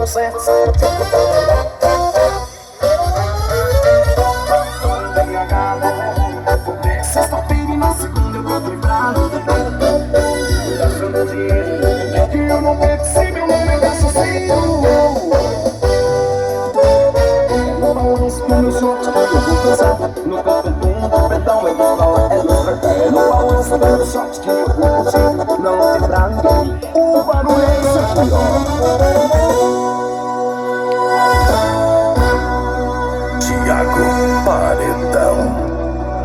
certo. Sexta-feira e na segunda eu tô lembrado é que eu não bebo se meu nome é sozinho. No balanço do meu short eu vou dançar. No canto do tapetão eu vou falar. É no balanço do meu short que eu vou curtir. Não tem pra ninguém. O barulho é isso aqui, Thiago Paredão,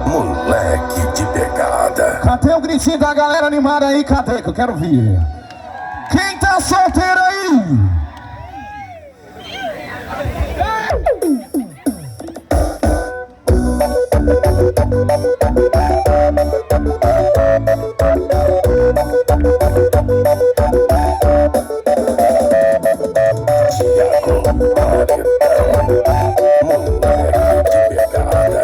moleque de pegada. Cadê o gritinho da galera animada aí? Cadê que eu quero ver? Quem tá solteiro aí? Thiago Paredão, moleque de pegada.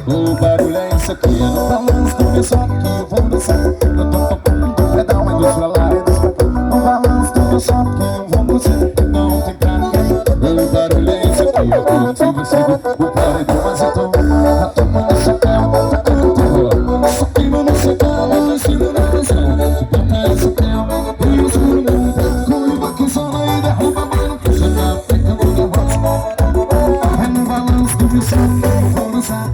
O barulho é isso aqui, no balanço do meu choque eu vou dançar. No tom do pedal é dos pra lá e dos pra cá. No balanço do meu choque eu vou curtir. Não tem pra ninguém. O barulho é isso aqui, eu curto e vestido. O paredão mas eu tô tomando chapéu, tocando terror. Só queima no chapéu, no estilo da canção. Que bota esse pé, e eu juro meu pé. Comigo aqui só e derruba, mano, que você já fica no meu rosto. É no balanço do meu choque eu vou dançar.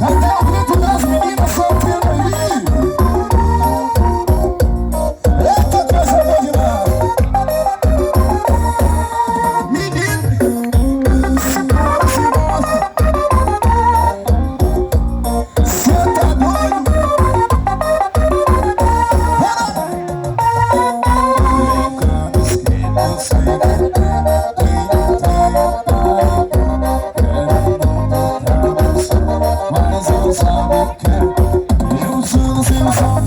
Até o grito das meninas solteiras aí. Eita, coisa boa demais. Menino, simbora, simbora. Cê tá doido? Brincando, esquema, sem mas eu sabe que eu juro sem o sol,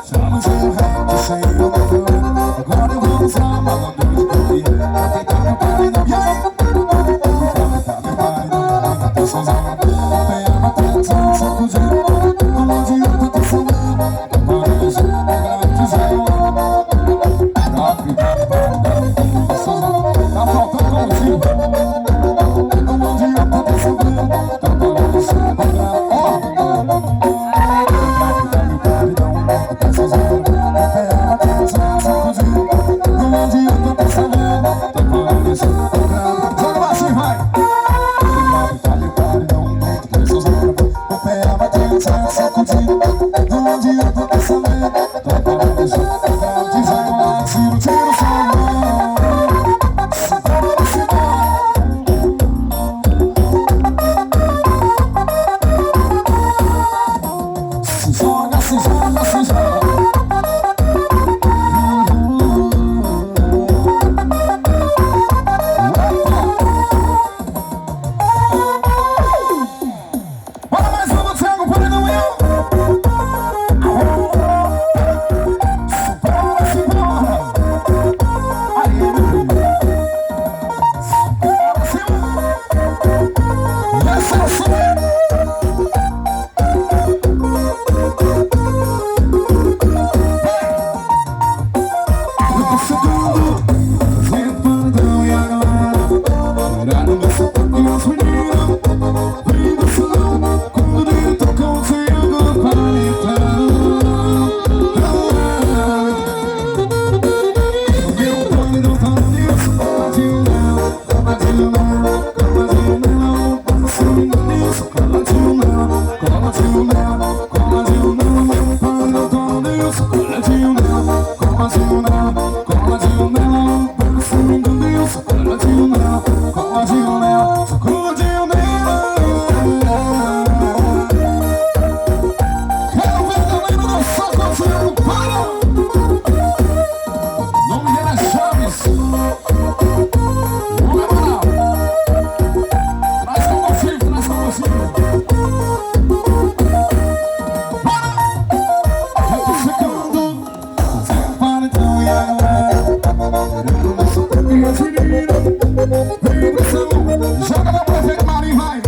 chamo sem o rap, sem o meu. Agora eu vou usar a malandro de dormir. Pra tentar meu pai não me ama. Pra meu pai não me tô sozinho. Vem a matança, sacudir. Não adianta ter sangue. Para isso, gratidão. Pra ficar sozinho. Tá faltando combustível. Não adianta ter sangue. Joga na prefeito Marinho, vai!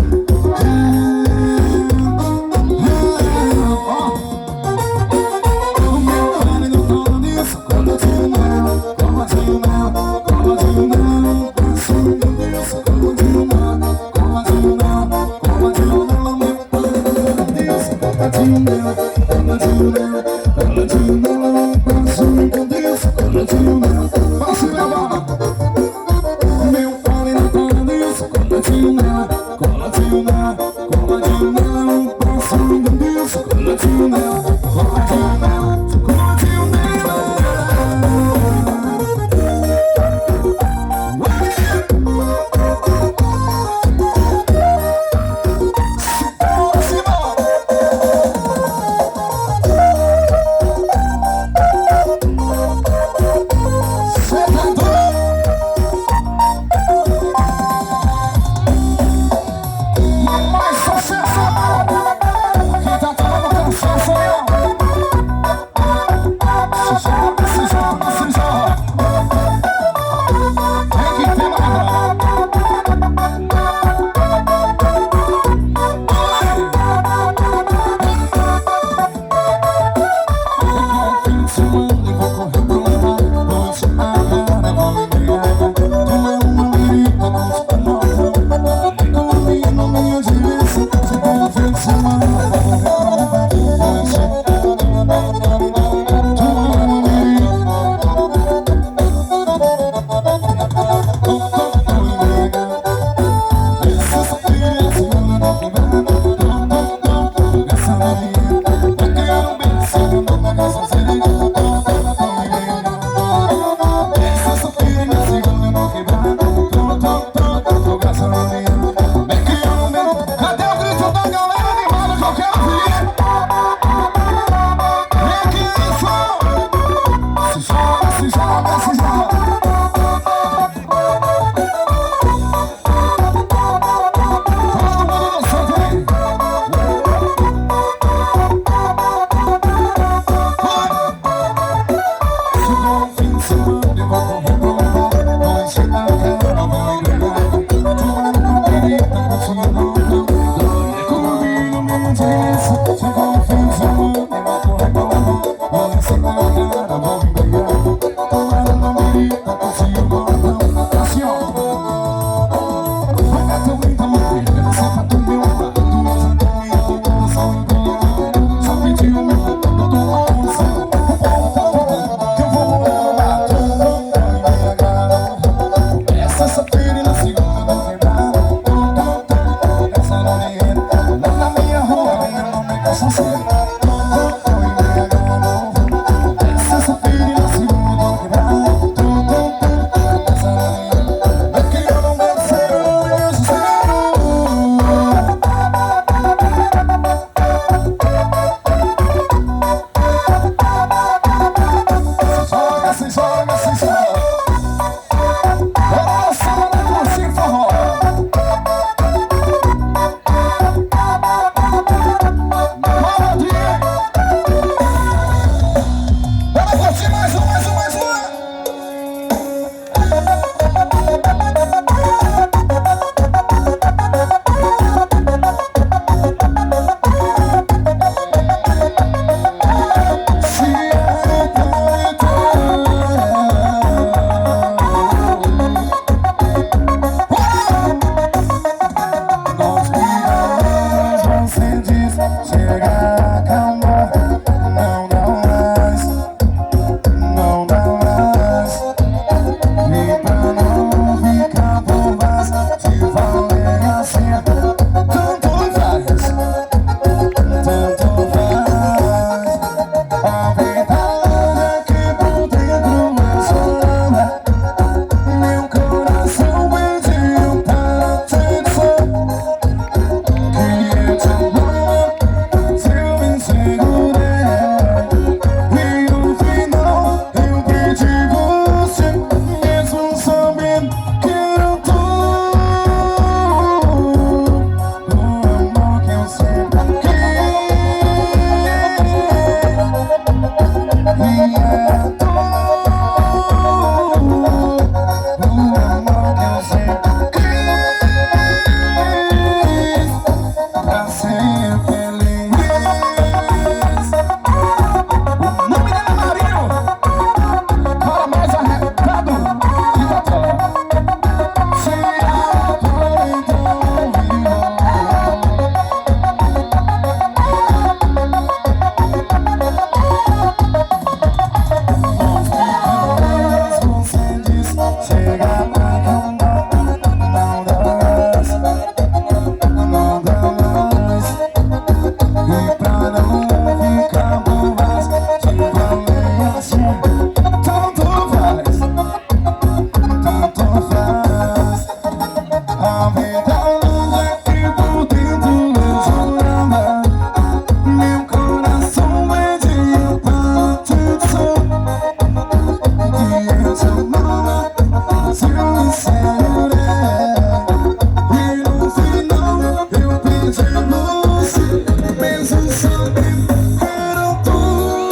você, mesmo sabendo era tudo.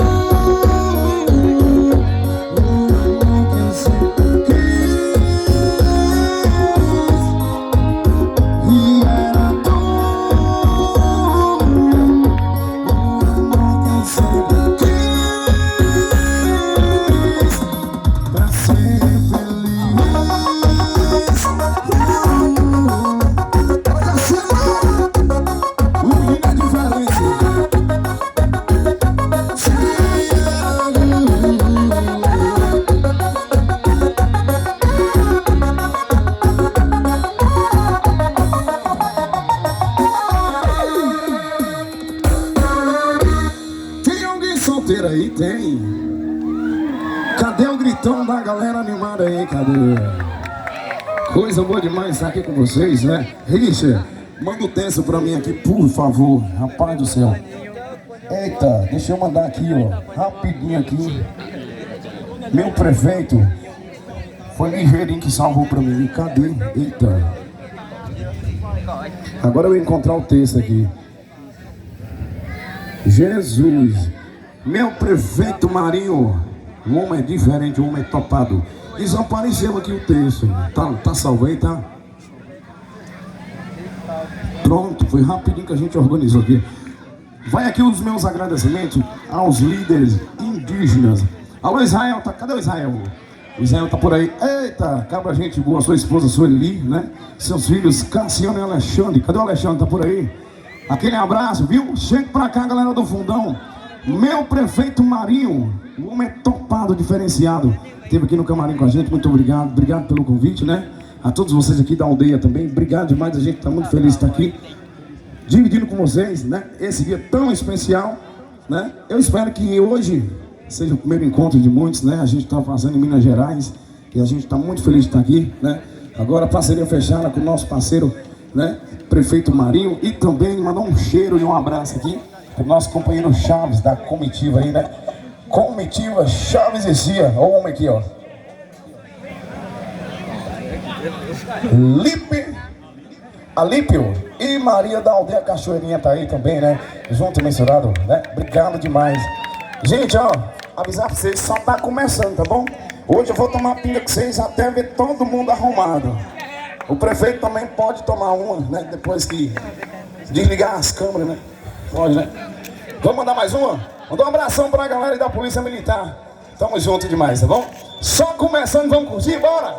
Que se quis e era tudo. Que se quis pra ser feliz. O menino é diferente. Tem alguém solteiro aí? Tem. Cadê o gritão da galera animada aí? Cadê? Coisa boa demais estar aqui com vocês, né? Richard, manda o texto pra mim aqui, por favor. Rapaz do céu. Eita, deixa eu mandar aqui, ó. Rapidinho aqui. Meu prefeito foi ligeirinho que salvou pra mim. Cadê? Eita. Agora eu vou encontrar o texto aqui. Jesus. Meu prefeito Marinho. O homem é diferente, o homem é topado. Desapareceu aqui o texto. Tá salvo aí, tá? Pronto, foi rapidinho que a gente organizou aqui. Vai aqui os meus agradecimentos aos líderes indígenas. Alô, Israel, cadê o Israel? O Israel tá por aí. Eita, cabra gente boa, sua esposa Sueli, né? Seus filhos Cassiano e Alexandre. Cadê o Alexandre? Tá por aí? Aquele abraço, viu? Chega pra cá, galera do fundão. Meu prefeito Marinho, o homem é topado, diferenciado. Esteve aqui no camarim com a gente, muito obrigado. Obrigado pelo convite, né? A todos vocês aqui da aldeia também, obrigado demais. A gente tá muito feliz de estar aqui, dividindo com vocês, né? Esse dia tão especial, né? Eu espero que hoje seja o primeiro encontro de muitos, né? A gente tá fazendo em Minas Gerais e a gente tá muito feliz de estar aqui, né? Agora parceria fechada com o nosso parceiro, né? Prefeito Marinho, e também mandar um cheiro e um abraço aqui pro nosso companheiro Chaves da comitiva aí, né? Comitiva Chaves e Cia, olha o homem aqui, ó. Alípio e Maria da Aldeia Cachoeirinha tá aí também, né? Junto e mensurado, né? Obrigado demais. Gente, ó, avisar pra vocês, só tá começando, tá bom? Hoje eu vou tomar pinga com vocês até ver todo mundo arrumado. O prefeito também pode tomar uma, né? Depois que desligar as câmeras, né? Pode, né? Vamos mandar mais uma? Mandar um abração pra galera da Polícia Militar. Tamo junto demais, tá bom? Só começando, vamos curtir, bora!